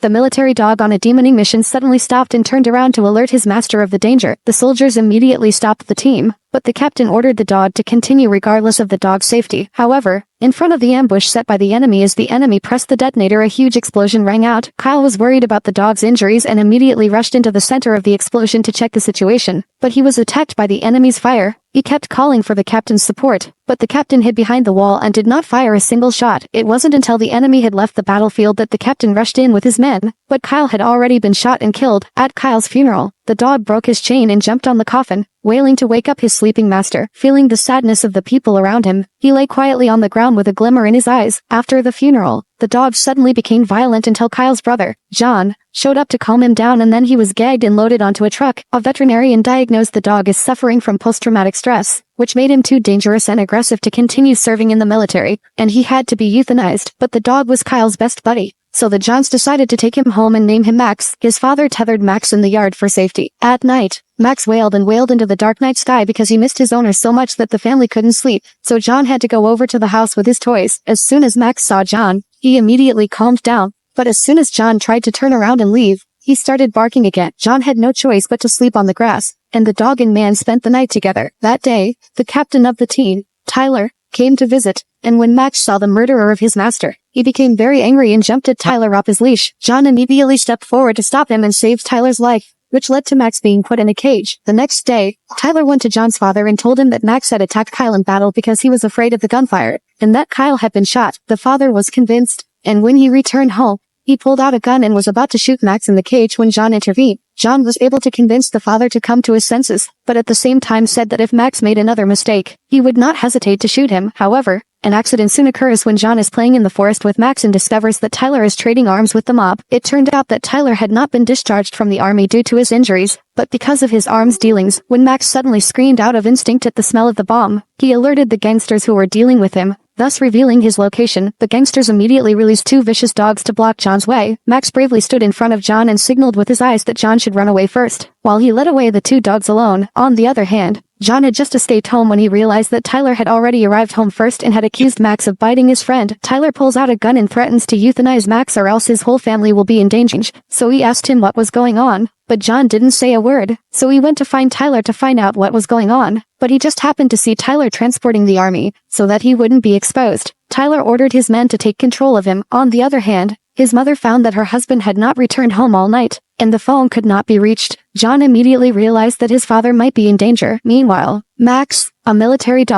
The military dog on a demoning mission suddenly stopped and turned around to alert his master of the danger. The soldiers immediately stopped the team, but the captain ordered the dog to continue regardless of the dog's safety. However, in front of the ambush set by the enemy as the enemy pressed the detonator, a huge explosion rang out. Kyle was worried about the dog's injuries and immediately rushed into the center of the explosion to check the situation, but he was attacked by the enemy's fire. He kept calling for the captain's support, but the captain hid behind the wall and did not fire a single shot. It wasn't until the enemy had left the battlefield that the captain rushed in with his men, but Kyle had already been shot and killed. At Kyle's funeral, the dog broke his chain and jumped on the coffin, wailing to wake up his sleeping master. Feeling the sadness of the people around him, he lay quietly on the ground with a glimmer in his eyes. After the funeral, the dog suddenly became violent until Kyle's brother, John, showed up to calm him down, and then he was gagged and loaded onto a truck. A veterinarian diagnosed the dog as suffering from post-traumatic stress, which made him too dangerous and aggressive to continue serving in the military, and he had to be euthanized. But the dog was Kyle's best buddy, so the Johns decided to take him home and name him Max. His father tethered Max in the yard for safety. At night, Max wailed and wailed into the dark night sky because he missed his owner so much that the family couldn't sleep, so John had to go over to the house with his toys. As soon as Max saw John, he immediately calmed down, but as soon as John tried to turn around and leave, he started barking again. John had no choice but to sleep on the grass, and the dog and man spent the night together. That day, the captain of the team, Tyler, came to visit, and when Max saw the murderer of his master, he became very angry and jumped at Tyler off his leash. John immediately stepped forward to stop him and saved Tyler's life, which led to Max being put in a cage. The next day, Tyler went to John's father and told him that Max had attacked Kyle in battle because he was afraid of the gunfire, and that Kyle had been shot. The father was convinced, and when he returned home, he pulled out a gun and was about to shoot Max in the cage when John intervened. John was able to convince the father to come to his senses, but at the same time said that if Max made another mistake, he would not hesitate to shoot him. However, an accident soon occurs when John is playing in the forest with Max and discovers that Tyler is trading arms with the mob. It turned out that Tyler had not been discharged from the army due to his injuries, but because of his arms dealings. When Max suddenly screamed out of instinct at the smell of the bomb, he alerted the gangsters who were dealing with him, thus revealing his location. The gangsters immediately released two vicious dogs to block John's way. Max bravely stood in front of John and signaled with his eyes that John should run away first, while he led away the two dogs alone. On the other hand, John had just escaped home when he realized that Tyler had already arrived home first and had accused Max of biting his friend. Tyler pulls out a gun and threatens to euthanize Max or else his whole family will be in danger, so he asked him what was going on, but John didn't say a word, so he went to find Tyler to find out what was going on, but he just happened to see Tyler transporting the army, so that he wouldn't be exposed. Tyler ordered his men to take control of him. On the other hand, his mother found that her husband had not returned home all night, and the phone could not be reached. John immediately realized that his father might be in danger. Meanwhile, Max, a military dog,